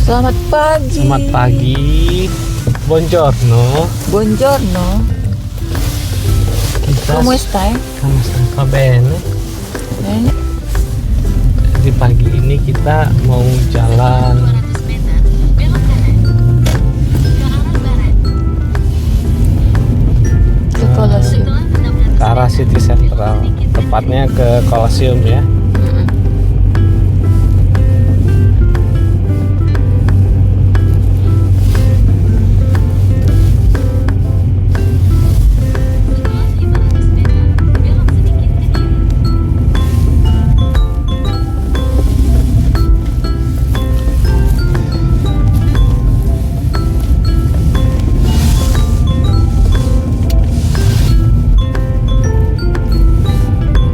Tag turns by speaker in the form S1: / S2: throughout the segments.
S1: Selamat pagi.
S2: Selamat pagi. Buongiorno.
S1: Buongiorno.
S2: Kita
S1: Come stai?
S2: Va bene.
S1: Bene.
S2: Di pagi ini kita mau jalan
S3: 200 meter, belok kanan. Ke arah barat.
S1: Ke Colosseum.
S3: Setelah menabrak
S2: ke arah City Central, tepatnya ke Colosseum ya.
S3: setelah 500 meter, belok sedikit ke kiri.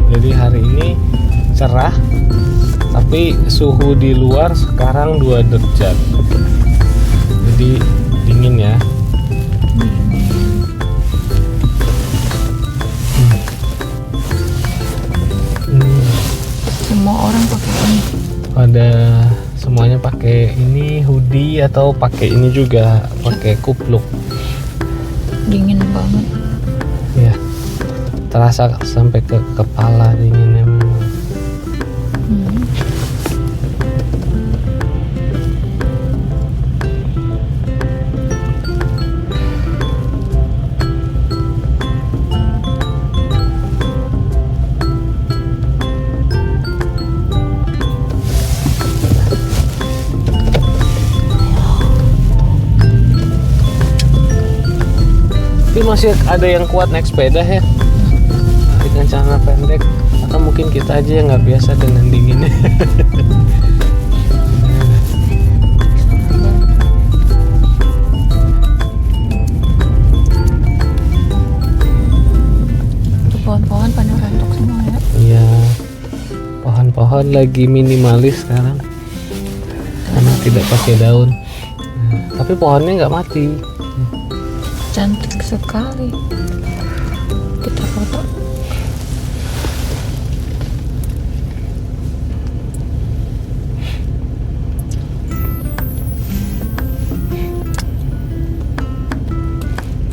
S2: Jadi hari ini cerah, tapi suhu di luar sekarang 2 derajat. Jadi dingin ya.
S1: Semua orang pakai ini.
S2: Ada semuanya pakai ini hoodie atau pakai ini juga pakai kupluk
S1: Dingin banget.
S2: ya. Terasa sampai ke kepala dinginnya memang.
S1: Hmm.
S2: Tapi masih ada yang kuat naik sepeda ya dengan celana pendek, atau mungkin kita aja yang nggak biasa dengan dinginnya.
S1: Itu pohon-pohon pada rontok semua ya.
S2: Iya, pohon-pohon lagi minimalis sekarang karena tidak pakai daun. Tapi pohonnya nggak mati.
S1: Cantik sekali. Kita foto.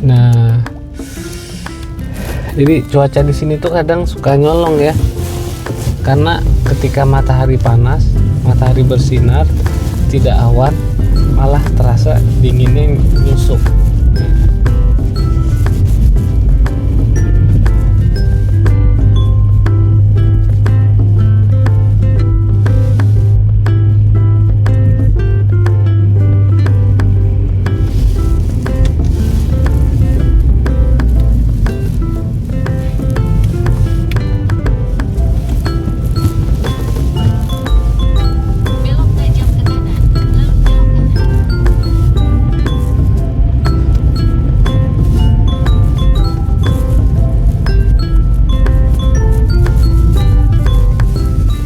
S2: Nah, jadi cuaca di sini tuh kadang suka nyolong ya, karena ketika matahari panas, matahari bersinar, tidak awan, malah terasa dinginnya nyusuk.
S3: Belok tajam ke kanan, lalu belok kanan.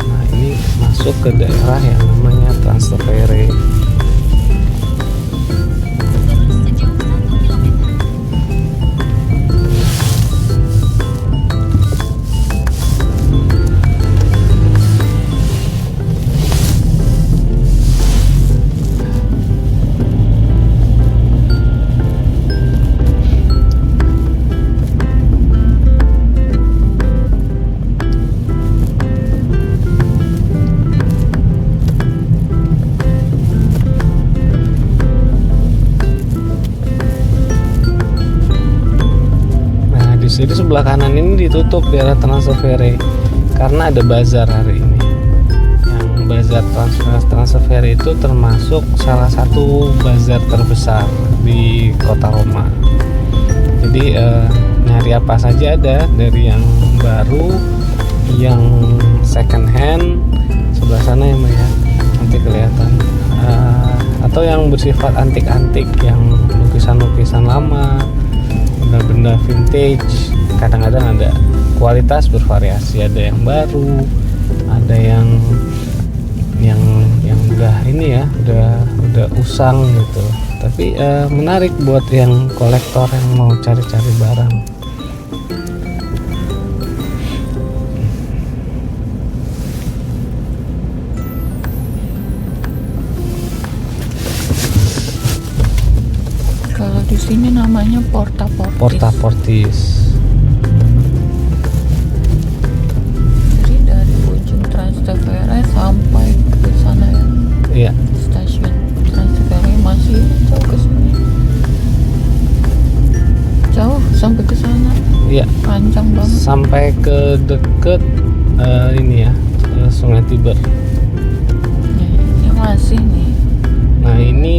S2: Nah, ini masuk ke daerah yang namanya Trastevere.
S3: Terus sejauh 1 kilometer.
S2: Nah, di sini sebelah kanan ini ditutup daerah Trastevere karena ada bazar hari ini. Yang bazar Trastevere itu termasuk salah satu bazar terbesar di kota Roma. Jadi nyari apa saja ada, dari yang baru, yang second hand, sebelah sana ya Maya, nanti kelihatan. Atau yang bersifat antik-antik, yang lukisan-lukisan lama, benda-benda vintage. Kadang-kadang ada, kualitas bervariasi, ada yang baru, ada yang udah ini ya, udah usang gitu. Tapi menarik buat yang kolektor yang mau cari-cari barang.
S1: Di sini namanya Porta Portis.
S2: Porta Portis.
S1: Jadi dari ujung Trastevere sampai ke sana ya.
S2: Iya.
S1: Stasiun Trastevere masih jauh ke sini. Jauh sampai ke sana.
S2: Iya.
S1: Panjang banget.
S2: Sampai ke deket ini ya, Sungai Tiber.
S1: Ini masih nih.
S2: Nah ini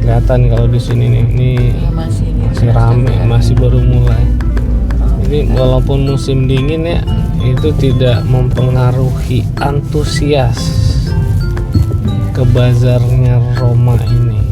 S2: kelihatan kalau di sini nih, ini
S1: Iya, masih di
S2: masih rame,
S1: Trastevere.
S2: masih baru mulai.
S1: Rame.
S2: Ini walaupun musim dingin ya, itu tidak mempengaruhi antusias ke bazarnya Roma ini.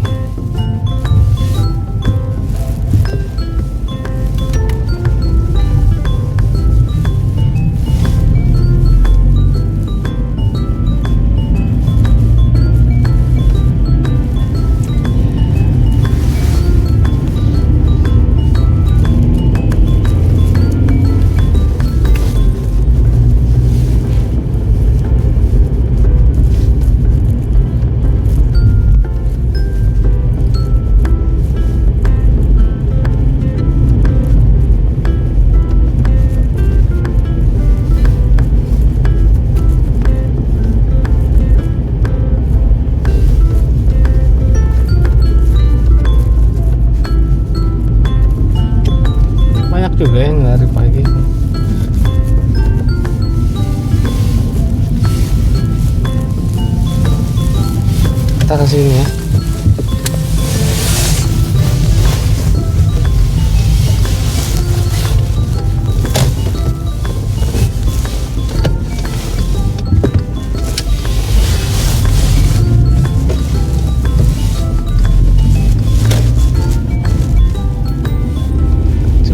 S2: Banyak juga yang lari pagi. Kita ke sini ya.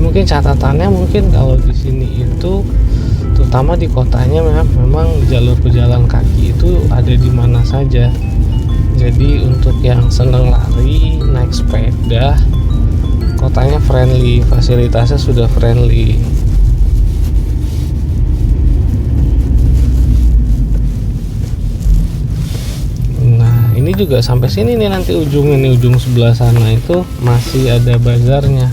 S2: Mungkin catatannya kalau di sini itu terutama di kotanya memang jalur pejalan kaki itu ada di mana saja. Jadi untuk yang senang lari, naik sepeda, kotanya friendly, fasilitasnya sudah friendly. Nah ini juga sampai sini nih, nanti ujung sebelah sana itu masih ada bazarnya.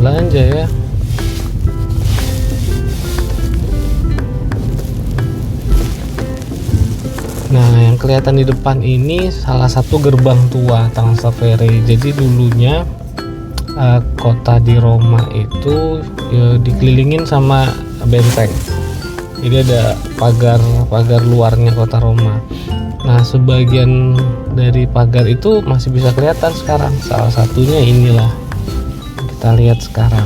S2: Belanja ya. Nah yang kelihatan di depan ini salah satu gerbang tua Trastevere. Jadi dulunya kota di Roma itu dikelilingin sama benteng. Jadi ada pagar luarnya kota Roma. Nah sebagian dari pagar itu masih bisa kelihatan sekarang. Salah satunya inilah. Kita lihat sekarang.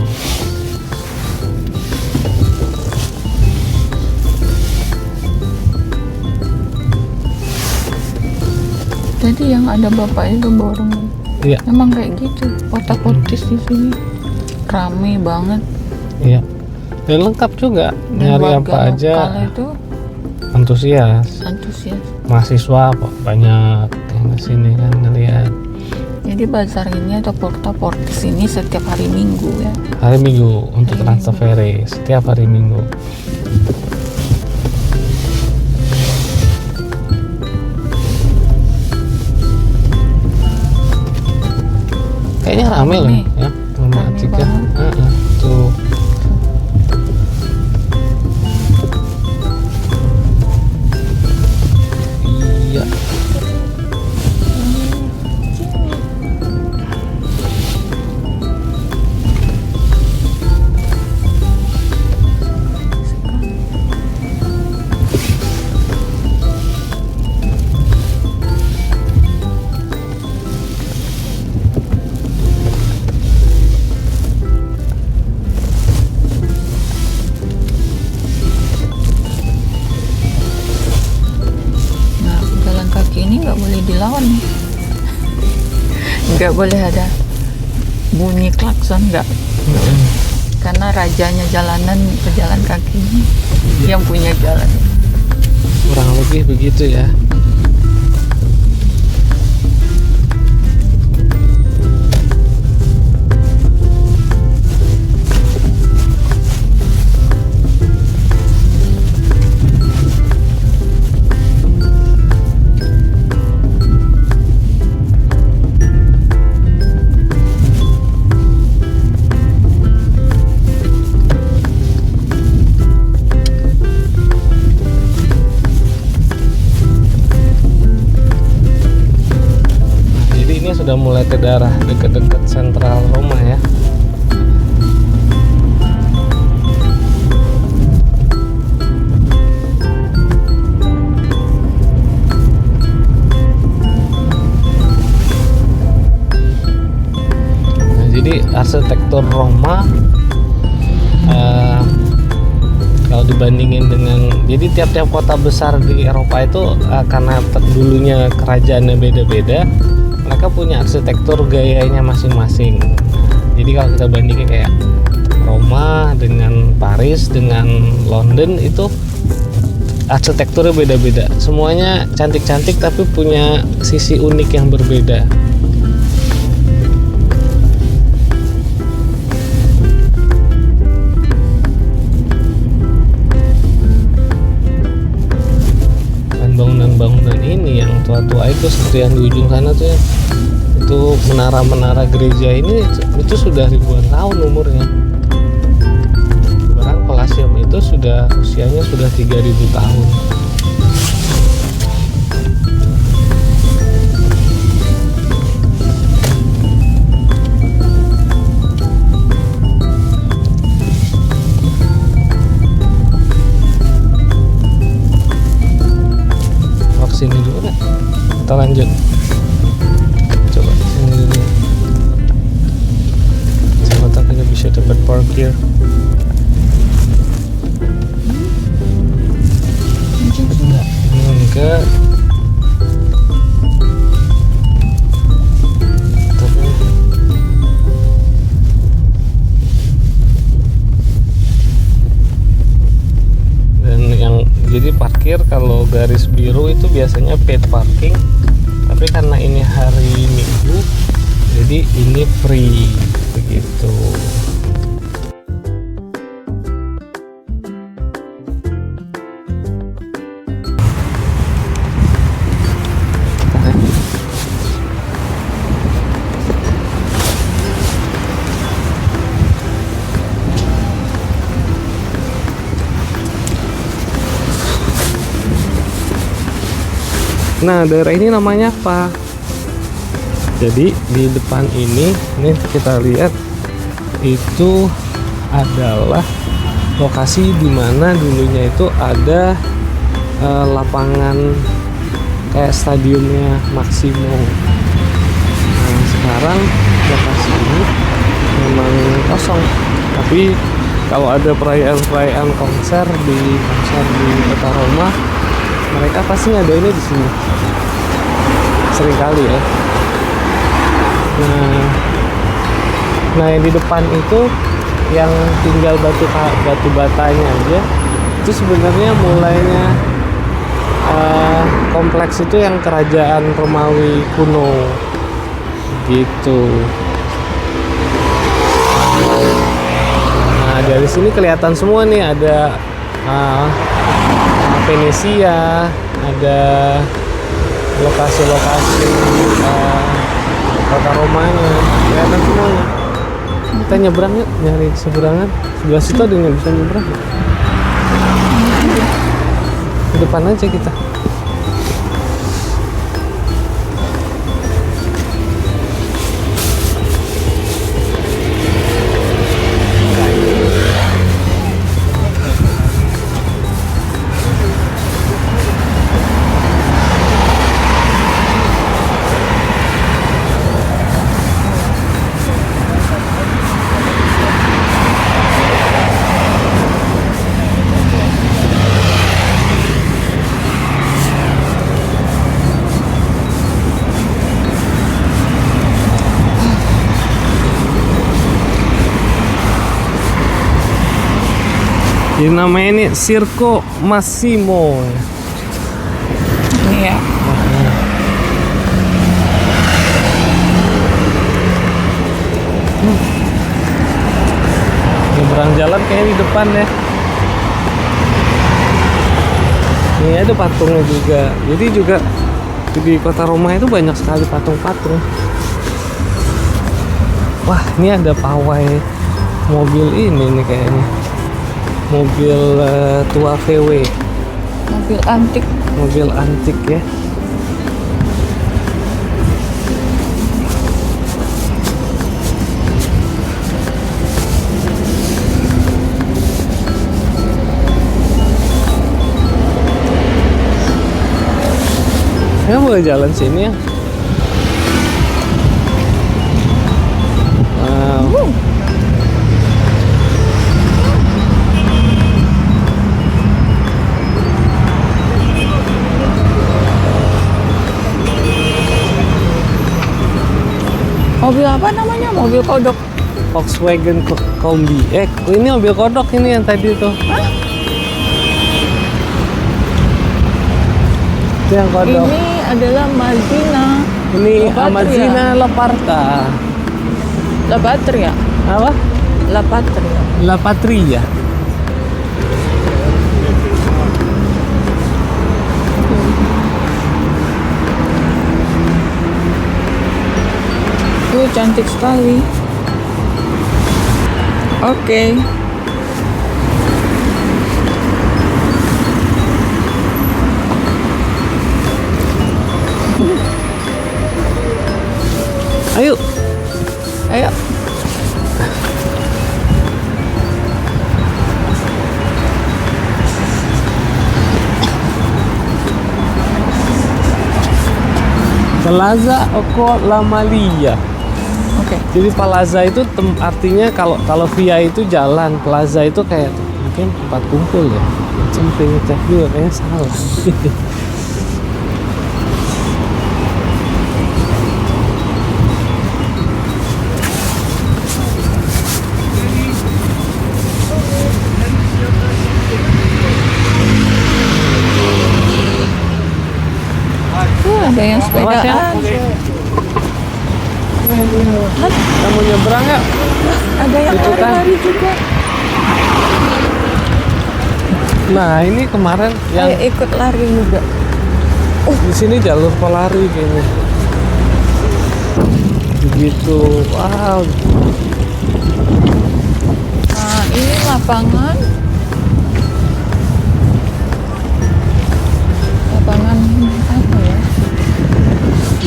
S1: Jadi yang ada bapak itu borong.
S2: Iya.
S1: Emang kayak gitu. Porta Portis di sini rame banget.
S2: Iya. Dan lengkap juga.
S1: Dan
S2: Nyari
S1: warga
S2: apa aja
S1: lokal itu
S2: antusias. Mahasiswa banyak yang kesini kan ngeliat.
S1: Jadi bazar ini atau Porta Portis ini setiap hari Minggu ya.
S2: Hari Minggu untuk
S1: Hari
S2: Trastevere, setiap hari Minggu. Kayaknya rame loh ya, Roma
S1: Rame
S2: Attika.
S1: banget.
S2: Tuh. Iya.
S1: dilawan nih. Nggak boleh ada bunyi klakson, nggak. Karena rajanya jalanan pejalan kaki yang punya jalan.
S2: Kurang lebih begitu ya. Sudah mulai ke daerah dekat-dekat sentral Roma ya. Nah, jadi arsitektur Roma kalau dibandingin dengan, jadi tiap-tiap kota besar di Eropa itu karena dulunya kerajaannya beda-beda, mereka punya arsitektur gayanya masing-masing. Jadi kalau kita bandingin kayak Roma dengan Paris dengan London, itu arsitekturnya beda-beda. Semuanya cantik-cantik tapi punya sisi unik yang berbeda. Dan bangunan-bangunan ini yang tua-tua itu seperti yang di ujung sana tuh ya, itu menara-menara gereja ini itu sudah ribuan tahun umurnya. Bahkan Colosseum itu sudah usianya sudah 3000 tahun. Sini dulu kan? Kita lanjut. Coba sini dulu. Siapa tahu kita bisa dapat parkir. Enggak. Jadi parkir kalau garis biru itu biasanya paid parking, tapi karena ini hari Minggu jadi ini free begitu. Nah, daerah ini namanya apa? Jadi di depan ini kita lihat itu adalah lokasi di mana dulunya itu ada lapangan kayak stadiumnya Maximo. Nah, sekarang lokasi ini memang kosong. Tapi kalau ada perayaan konser di kota Roma, mereka pasti ngadainnya di sini. Sering kali ya. Nah yang di depan itu yang tinggal batu batanya aja, itu sebenarnya mulainya kompleks itu yang kerajaan Romawi kuno gitu. Nah dari sini kelihatan semua nih, ada Venesia, ada lokasi-lokasi kota Romanya, kelihatan semuanya. Kita nyebrang yuk, nyari seberangan. Sebelah situ ada yang bisa nyebrang. Di depan aja kita. Ini namanya ini Circo Massimo.
S1: Iya.
S2: Nyebrang jalan kayaknya di depan ya. Ini ada patungnya juga. Jadi juga di kota Roma itu banyak sekali patung-patung. Wah, ini ada pawai mobil ini nih kayaknya. Mobil tua VW.
S1: Mobil antik.
S2: Mobil antik ya. Ya boleh jalan sini ya. Wow.
S1: Mobil apa namanya? Mobil kodok.
S2: Volkswagen Kombi. Ini mobil kodok ini yang tadi tuh. Itu yang kodok.
S1: Ini adalah Mazina.
S2: Ini
S1: La
S2: Amazina La Parta.
S1: La Patria.
S2: Apa?
S1: La Patria.
S2: La Patria.
S1: Cantik sekali. Oke.
S2: Ayo.
S1: Ayo.
S2: Plaza Oko La Malia.
S1: Oke.
S2: Jadi plaza itu artinya kalau via itu jalan, plaza itu kayak mungkin tempat kumpul ya. Sampai ngecek juga kayaknya salah.
S1: Ada yang sepedaan.
S2: Kita mau nyebrang ya?
S1: Ada yang
S2: Ikutan.
S1: lari-lari juga.
S2: Nah ini kemarin yang
S1: Kayak ikut lari juga.
S2: di sini jalur pelari kayaknya. Begitu, wow.
S1: Nah, ini lapangan. Lapangan apa ya?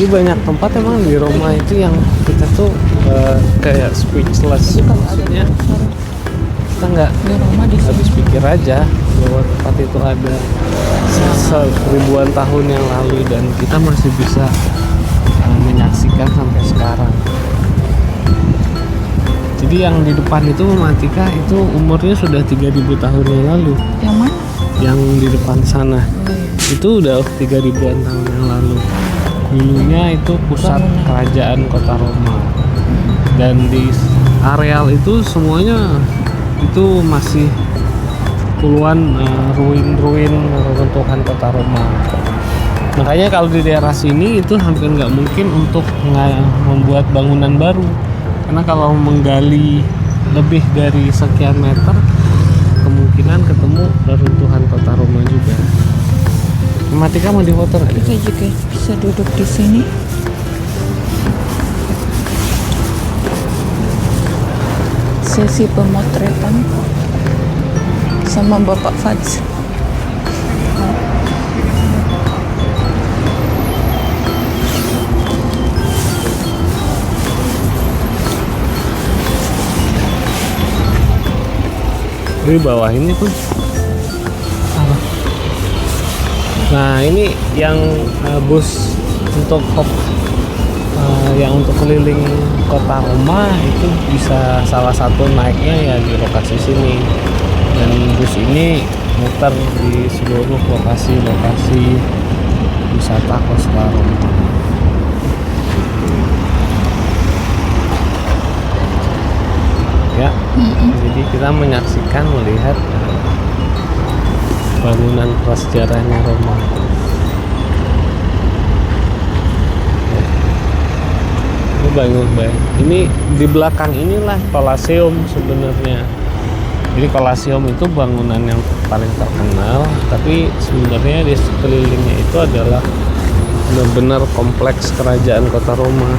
S2: Ini banyak tempat emang di Roma itu yang kita tuh kayak speechless. Maksudnya kita nggak
S1: Di Roma di sini.
S2: habis pikir aja bahwa tempat itu ada ribuan tahun yang lalu dan kita masih bisa menyaksikan sampai sekarang. Jadi yang di depan itu Matika itu umurnya sudah 3000 tahun yang lalu.
S1: Yang mana?
S2: Yang di depan sana itu udah 3000-an tahun yang lalu. Dulunya itu pusat kerajaan kota Roma. Dan di areal itu semuanya itu masih puluhan ruin-ruin reruntuhan kota Roma. Makanya kalau di daerah sini itu hampir nggak mungkin untuk membuat bangunan baru, karena kalau menggali lebih dari sekian meter kemungkinan ketemu reruntuhan kota Roma juga. Matika mau difoto nggak?
S1: Kita juga bisa duduk di sini. Sesi pemotretan sama Bapak Fadz.
S2: Di bawah ini pun apa? Nah ini yang bus untuk yang untuk keliling kota Roma itu bisa salah satu naiknya ya di lokasi sini, dan bus ini muter di seluruh lokasi-lokasi wisata kota Roma. Ya, jadi kita menyaksikan melihat bangunan prasejarahnya Roma. Baik. Ini di belakang inilah Colosseum sebenarnya. Jadi Colosseum itu bangunan yang paling terkenal, tapi sebenarnya di sekelilingnya itu adalah benar-benar kompleks kerajaan kota Roma.